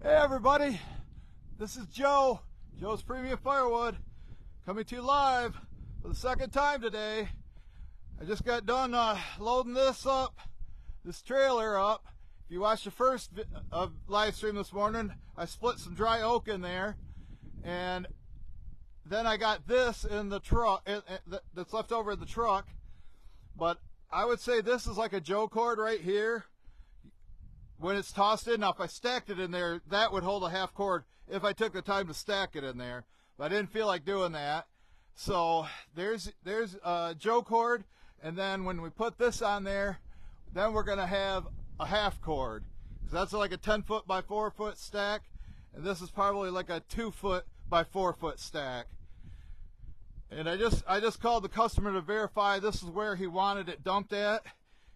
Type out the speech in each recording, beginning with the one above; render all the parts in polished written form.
Hey everybody, this is Joe's Premium Firewood, coming to you live for the second time today. I just got done loading this trailer up. If you watched the first live stream this morning, I split some dry oak in there, and then I got this in the truck that's left over in the truck. But I would say this is like a Joe cord right here. When it's tossed in, now if I stacked it in there, that would hold a half cord if I took the time to stack it in there. But I didn't feel like doing that. So there's a Joe cord, and then when we put this on there, then we're gonna have a half cord. So that's like a 10-foot by 4-foot stack, and this is probably like a 2-foot by 4-foot stack. And I just called the customer to verify this is where he wanted it dumped at.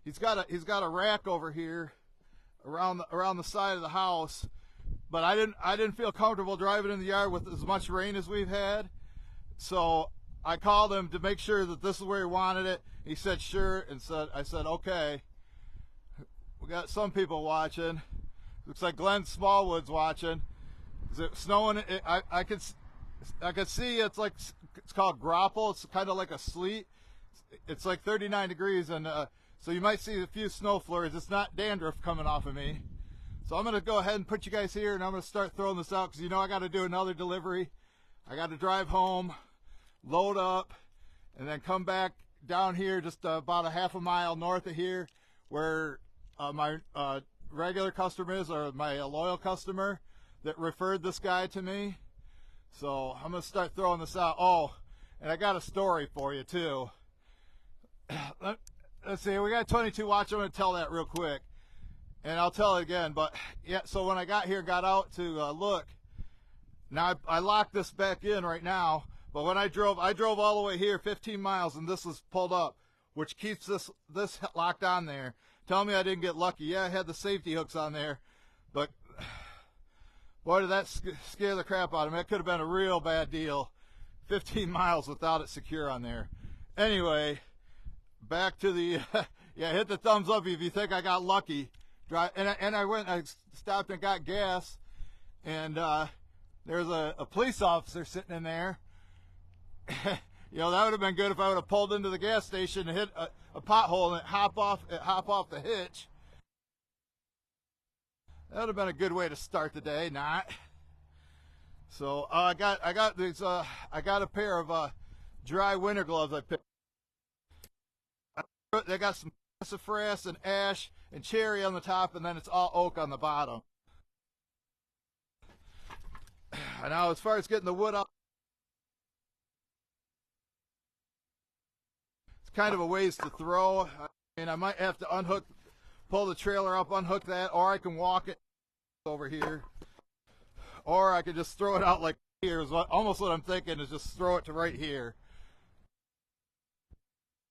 He's got a rack over here around the side of the house, but I didn't feel comfortable driving in the yard with as much rain as we've had, so I called him to make sure that this is where he wanted it. He said sure, and I said okay. We got some people watching. Looks like Glenn Smallwood's watching. Is it snowing? I could see it's called grapple. It's kind of like a sleet. It's like 39 degrees, and so you might see a few snow flurries. It's not dandruff coming off of me. So I'm going to go ahead and put you guys here, and I'm going to start throwing this out because I got to do another delivery. I got to drive home, load up, and then come back down here just about a half a mile north of here where my regular customer is, or my loyal customer that referred this guy to me. So I'm going to start throwing this out. Oh, and I got a story for you too. Let's see, we got 22 watch. I'm going to tell that real quick, and I'll tell it again. But yeah, so when I got out to look, now I locked this back in right now, but when I drove all the way here 15 miles, and this was pulled up, which keeps this locked on there. Tell me I didn't get lucky. Yeah, I had the safety hooks on there, but boy, did that scare the crap out of me. It could have been a real bad deal, 15 miles without it secure on there. Anyway, back to the yeah, hit the thumbs up if you think I got lucky. I stopped and got gas, and there's a police officer sitting in there. That would have been good if I would have pulled into the gas station and hit a pothole and hop off the hitch. That would have been a good way to start the day. Not. So I got these. I got a pair of dry winter gloves I picked. They got some sassafras and ash and cherry on the top, and then it's all oak on the bottom. Now, as far as getting the wood up, it's kind of a ways to throw. I mean, I might have to pull the trailer up, unhook that, or I can walk it over here, or I could just throw it out like here. Is almost what I'm thinking, is just throw it to right here.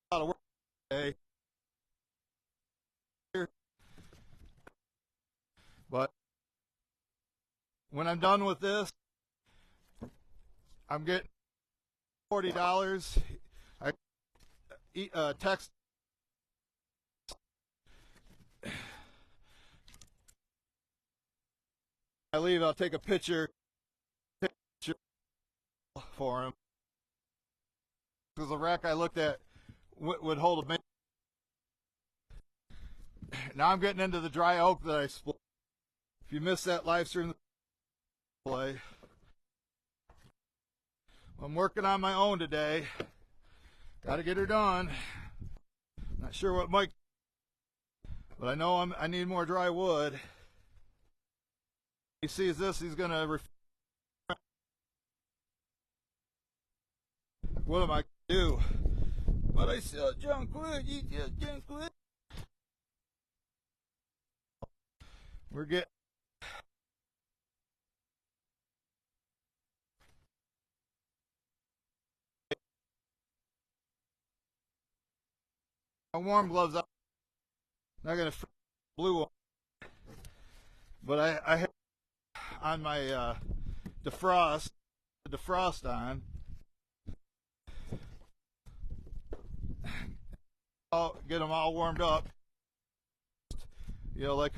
A lot of work today. But when I'm done with this, I'm getting $40. I text. I leave, I'll take a picture for him, because the rack I looked at would hold a minute. Now I'm getting into the dry oak that I split. If you missed that live stream play, I'm working on my own today. Got to get her done. Not sure what Mike, but I know I need more dry wood. He sees this, he's gonna what am I gonna do? But I sell junk wood. You sell junk wood. We're getting my warm gloves up. Not gonna blue one, but I have on my defrost on. I'll get them all warmed up. Like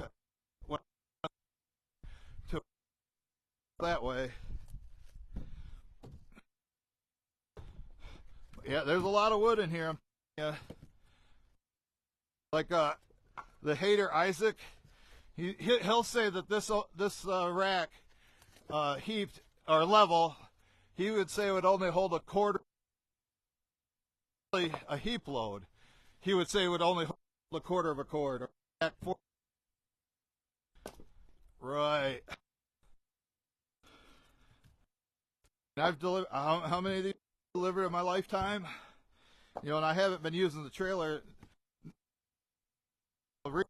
that way. Yeah, there's a lot of wood in here. Yeah. Like the hater Isaac, he'll say that this rack heaped or level, he would say it would only hold a quarter. A heap load, he would say it would only hold a quarter of a cord. Right. And I've delivered how many of these delivered in my lifetime? You know, and I haven't been using the trailer. So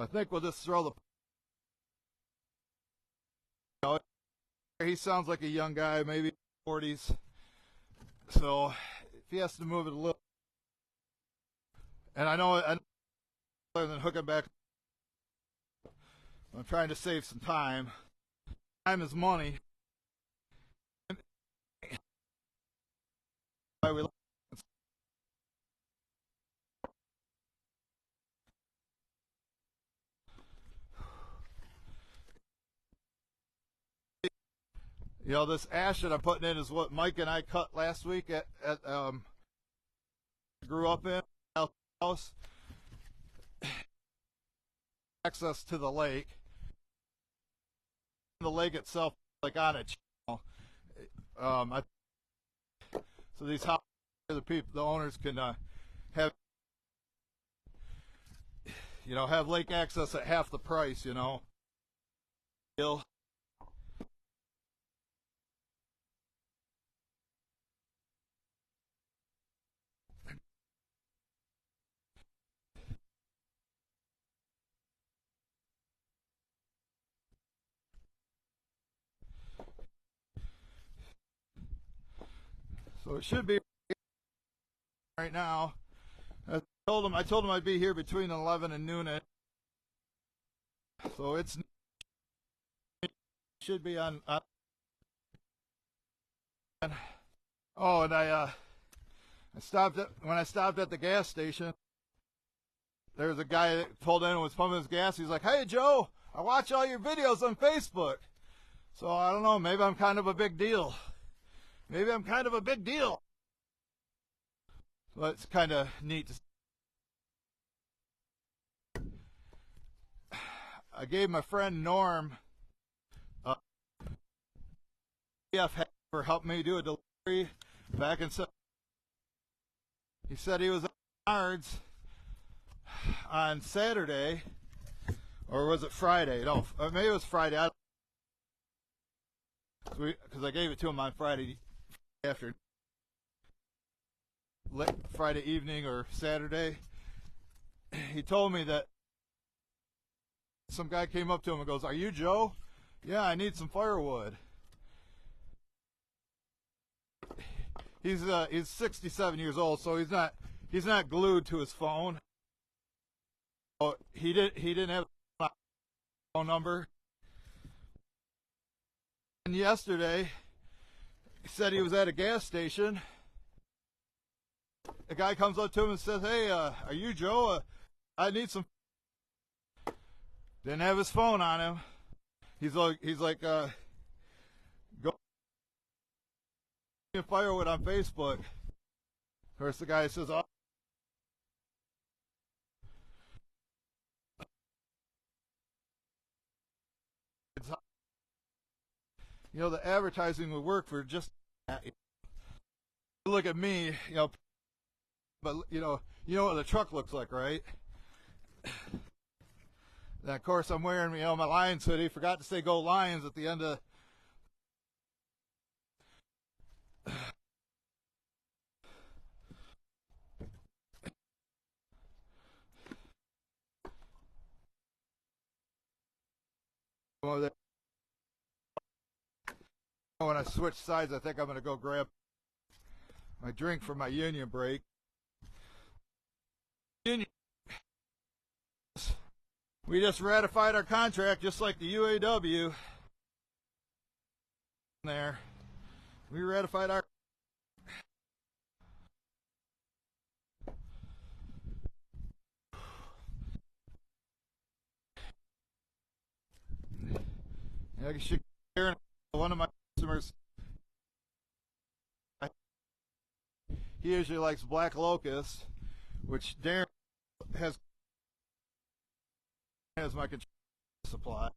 I think we'll just throw the. You know, he sounds like a young guy, maybe 40s. So if he has to move it a little, and I know other than hooking back, I'm trying to save some time. Time is money. You know, this ash that I'm putting in is what Mike and I cut last week at grew up in house. Access to the lake. The lake itself, like on a channel. So these houses, the owners can have, you know, have lake access at half the price. You know. So it should be right now. I told him I'd be here between 11 and noon. So it should be on. Oh, and I stopped when I stopped at the gas station. There was a guy that pulled in and was pumping his gas. He's like, "Hey Joe, I watch all your videos on Facebook." So I don't know. Maybe I'm kind of a big deal. Maybe I'm kind of a big deal. So it's kind of neat to see. I gave my friend Norm JPF for helping me do a delivery back in. He said he was at Menards on Saturday, or was it Friday? No, maybe it was Friday. Because I gave it to him on Friday after, Friday evening or Saturday. He told me that some guy came up to him and goes, "Are you Joe?" "Yeah, I need some firewood." He's 67 years old, so he's not glued to his phone. So he didn't have a phone number. And yesterday, he said he was at a gas station. A guy comes up to him and says, "Hey, are you Joe? I need some." Didn't have his phone on him. He's like, "Go Firewood on Facebook." Of course, the guy says, "Oh." You know, the advertising would work for just that. Look at me, you know, but you know what the truck looks like, right? And of course, I'm wearing, you know, my Lions hoodie. Forgot to say "Go Lions" at the end of. When I switch sides, I think I'm going to go grab my drink for my union break. We just ratified our contract, just like the UAW. There, we ratified our. I should share one of my customers. He usually likes black locust, which Darren has my control supply.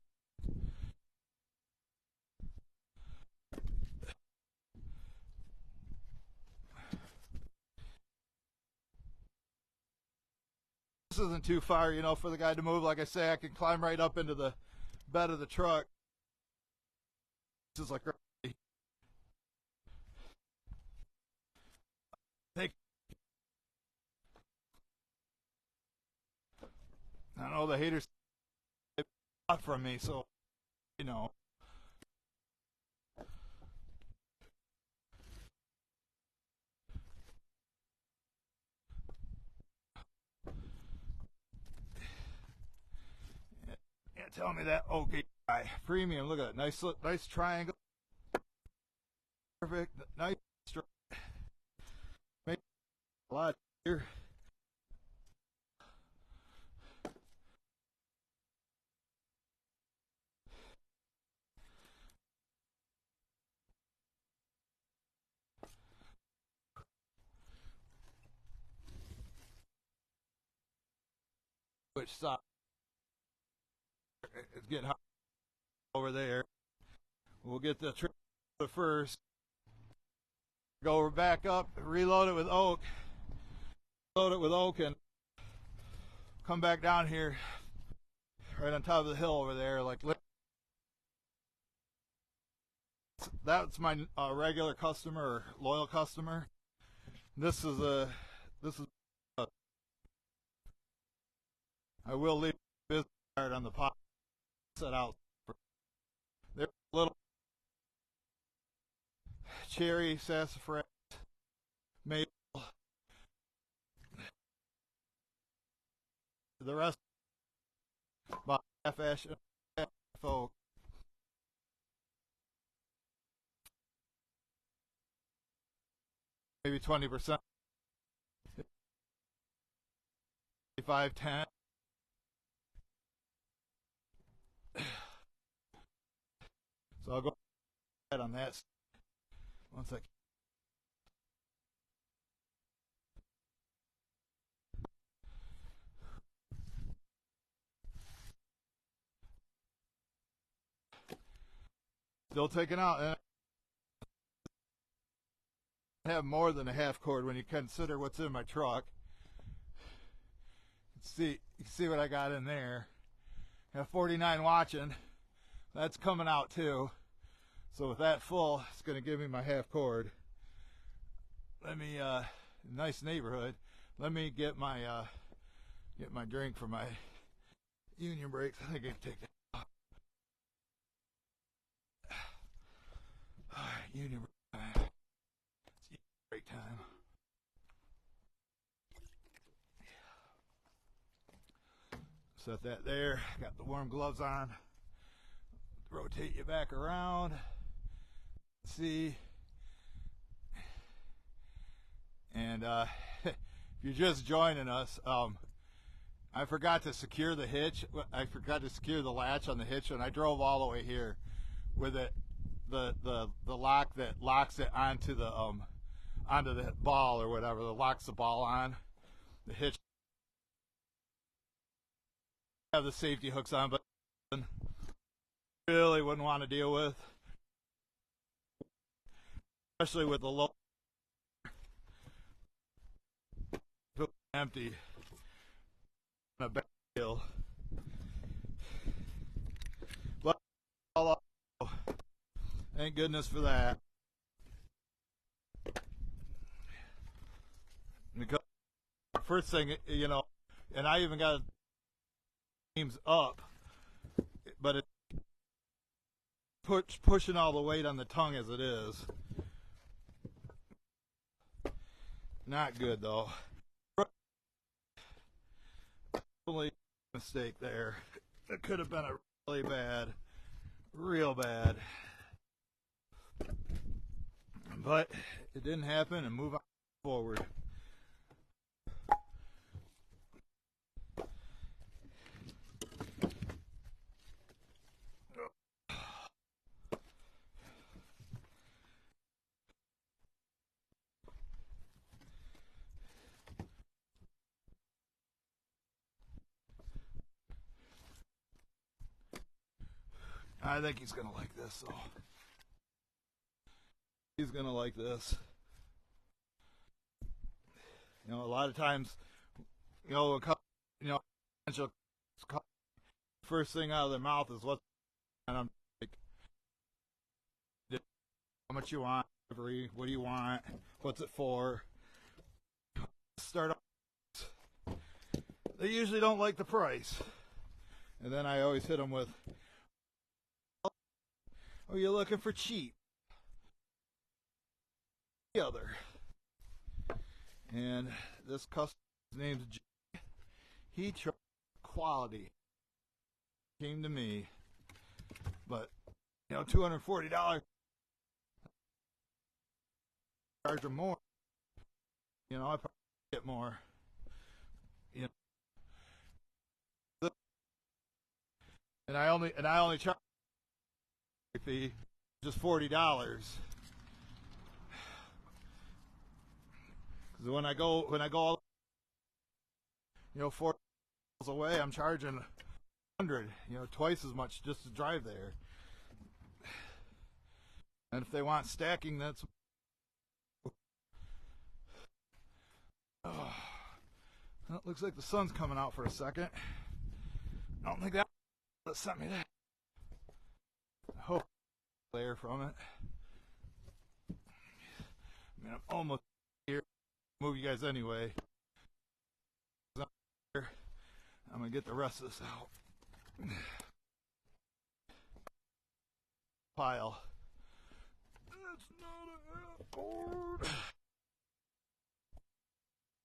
This isn't too far, you know, for the guy to move. Like I say, I can climb right up into the bed of the truck. This is like I know the haters from me, so you know. Yeah, tell me that. Okay, premium. Look at that, nice triangle. Perfect, nice. Make a lot here. Which side? It's getting hot over there. We'll get the trip first. Go back up, reload it with oak. Load it with oak and come back down here, right on top of the hill over there. Like that's my regular customer or loyal customer. This is a I will leave a business card on the pot set out. There's a little cherry, sassafras, maple. The rest about half ash, half oak. Maybe 20%. 5, 10. So I'll go ahead on that. One second. Still taking out. And I have more than a half cord when you consider what's in my truck. You can see what I got in there. I have 49 watching. That's coming out too. So with that full, it's going to give me my half cord. Let me, nice neighborhood. Let me get my drink for my union brakes. I think I can take that. All right, union break time. Set that there. Got the warm gloves on. Rotate you back around. See. And if you're just joining us, I forgot to secure the hitch. I forgot to secure the latch on the hitch, and I drove all the way here with it. The lock that locks it onto the ball or whatever, that locks the ball on the hitch. Have the safety hooks on, but really wouldn't want to deal with, especially with the low empty on a back hill. But thank goodness for that. Because first thing, you know, and I even got teams up, but it's pushing all the weight on the tongue as it is. Not good though. Only mistake there. It could have been a really bad, real bad. But it didn't happen, and move on forward. I think he's gonna like this, so he's gonna like this. You know, a lot of times, you know, you know, first thing out of their mouth is what, and I'm like, how much you want? What do you want? What's it for? Start off. They usually don't like the price, and then I always hit them with, "Oh, you're looking for cheap." The other, and this customer's name's Jay. He tried quality. Came to me, but you know, $240. Charge them more. You know, I probably get more. You know, and I only charge fee just $40. Because when I go all, you know, 4 miles away, I'm charging 100. You know, twice as much just to drive there. And if they want stacking, that's. Oh, well, it looks like the sun's coming out for a second. I don't think that sent me that. I hope glare from it. I mean, I'm almost here. Move you guys anyway. I'm gonna get the rest of this out. Pile. That's not a half cord.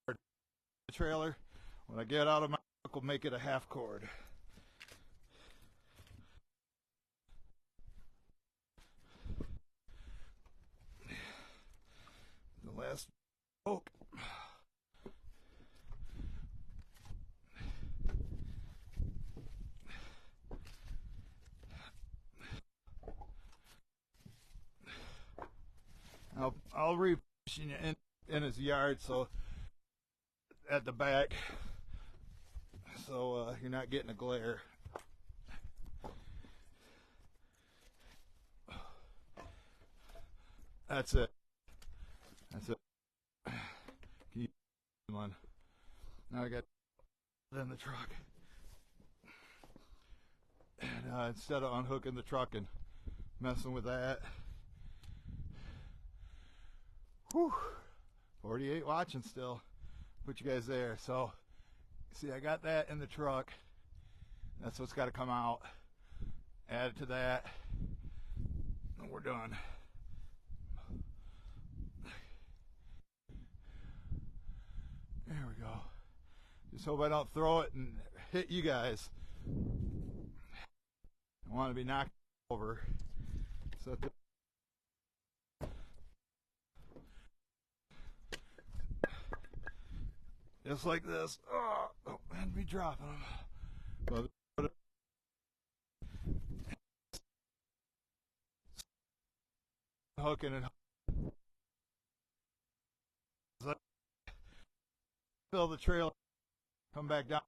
The trailer. When I get out of my truck, we'll make it a half cord. The last oak. I'll reposition you in his yard, so at the back, so you're not getting a glare. That's it. That's it. Keep one. Now I got it in the truck, and instead of unhooking the truck and messing with that. Whew, 48 watching still. Put you guys there. So, see, I got that in the truck. That's what's got to come out. Add it to that, and we're done. There we go. Just hope I don't throw it and hit you guys. I want to be knocked over. So just like this. Oh, and be dropping them. But hooking and fill the trailer, come back down.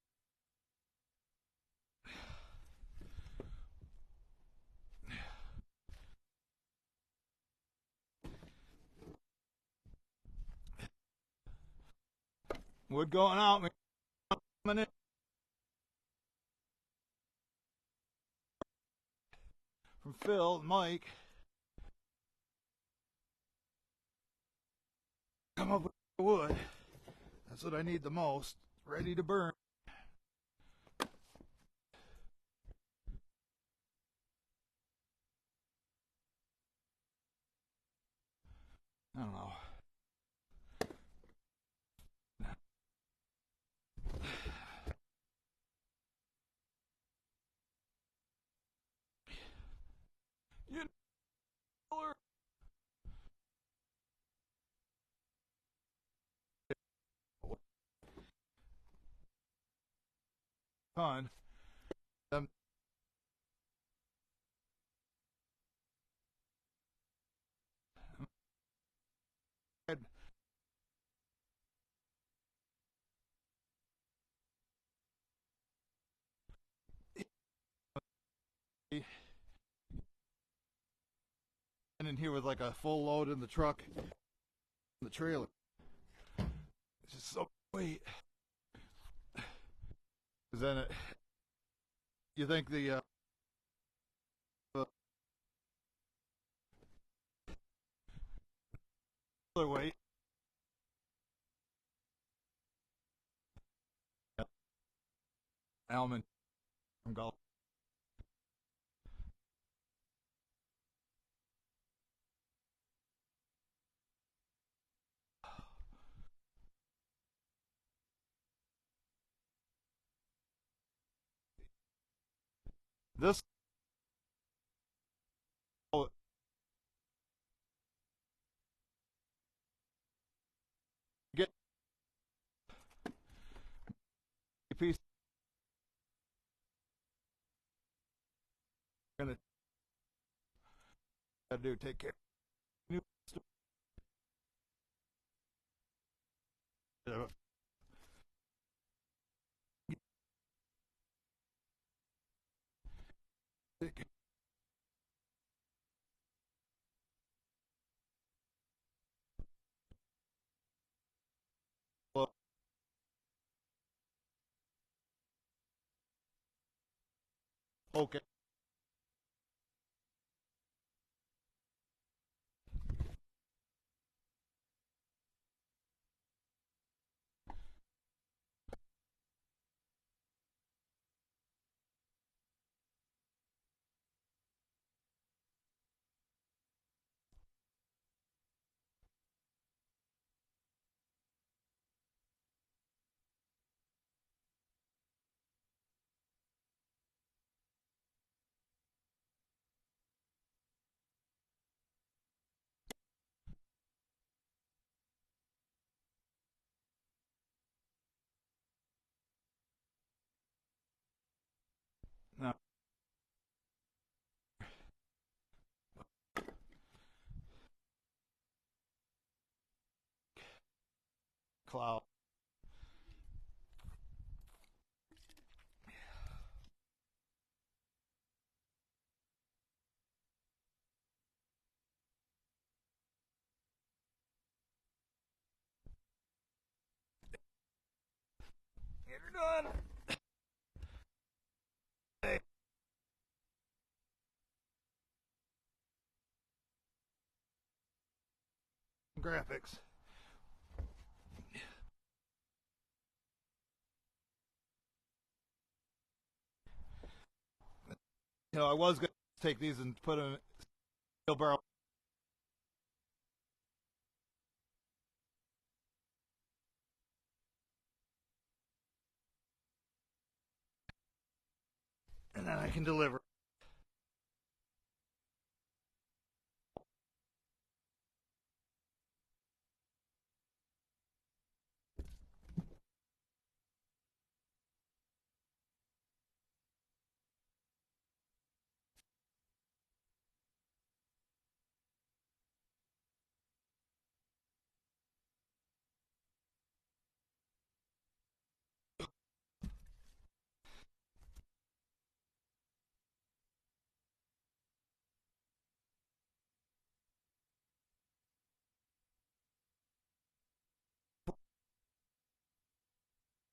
Wood going out, coming in. From Phil and Mike. Come up with wood. That's what I need the most. Ready to burn. I don't know. You know, ton. Um, in here with like a full load in the truck, in the trailer. It's just so weight. Cause then you think the other weight. Almond from golf. This get a piece. Gonna do take care. Okay. Now, cloud. Get her done. Hey. Graphics. I was gonna take these and put them in wheelbarrow. And then I can deliver.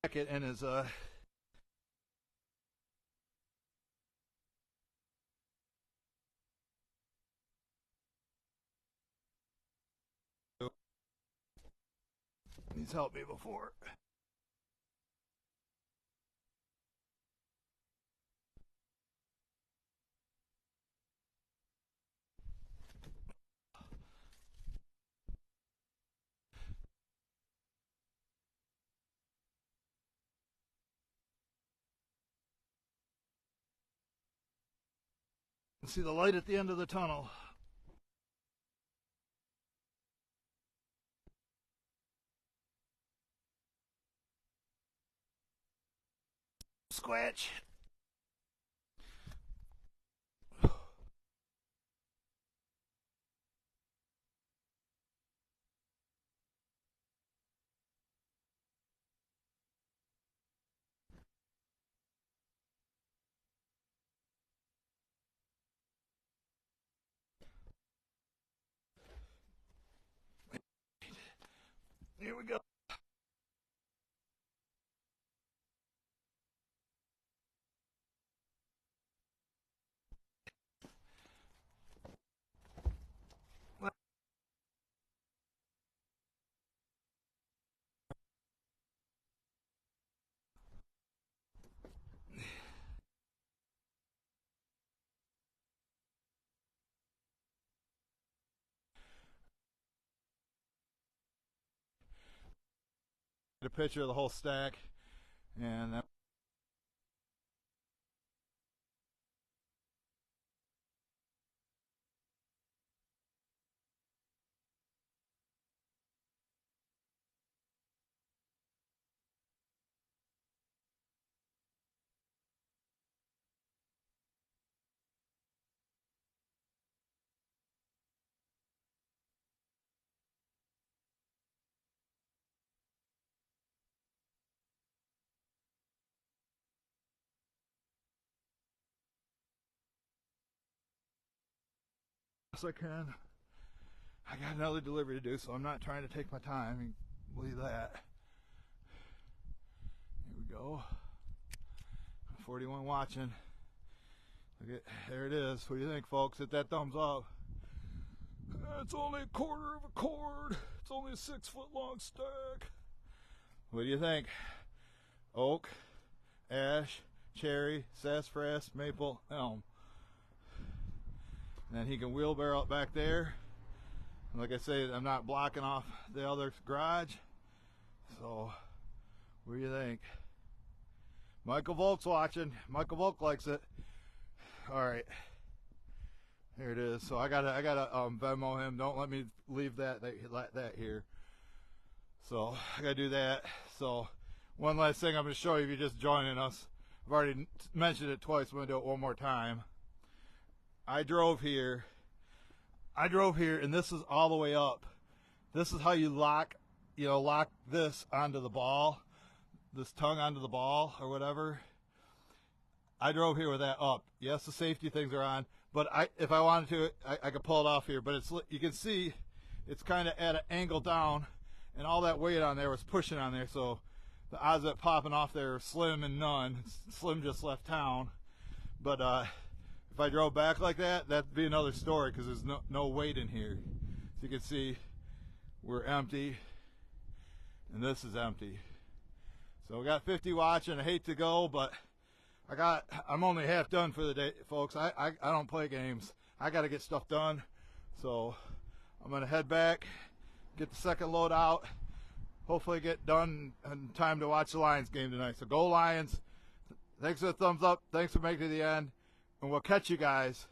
Jacket and his he's helped me before. See the light at the end of the tunnel. Squatch. Here we go. A picture of the whole stack, and that as I can. I got another delivery to do, so I'm not trying to take my time. Believe that. Here we go. 41 watching. Look at, there it is. What do you think, folks? Hit that thumbs up. It's only a quarter of a cord. It's only a 6 foot long stack. What do you think? Oak, ash, cherry, sassafras, maple, elm. And then he can wheelbarrow it back there. And like I say, I'm not blocking off the other garage. So, what do you think? Michael Volk's watching. Michael Volk likes it. All right, here it is. So I gotta Venmo him. Don't let me leave that here. So I gotta do that. So one last thing I'm gonna show you if you're just joining us. I've already mentioned it twice. I'm gonna do it one more time. I drove here, and this is all the way up. This is how you lock this onto the ball, this tongue onto the ball or whatever. I drove here with that up. Yes, the safety things are on, but if I wanted to, I could pull it off here. But you can see it's kind of at an angle down, and all that weight on there was pushing on there, so the odds of it popping off there are slim and none. Slim just left town, but if I drove back like that, that'd be another story because there's no weight in here. So you can see we're empty, and this is empty. So we got 50 watching. I hate to go, but I'm only half done for the day, folks. I don't play games. I got to get stuff done. So I'm gonna head back, get the second load out, hopefully get done in time to watch the Lions game tonight. So go Lions. Thanks for the thumbs up. Thanks for making it to the end. And we'll catch you guys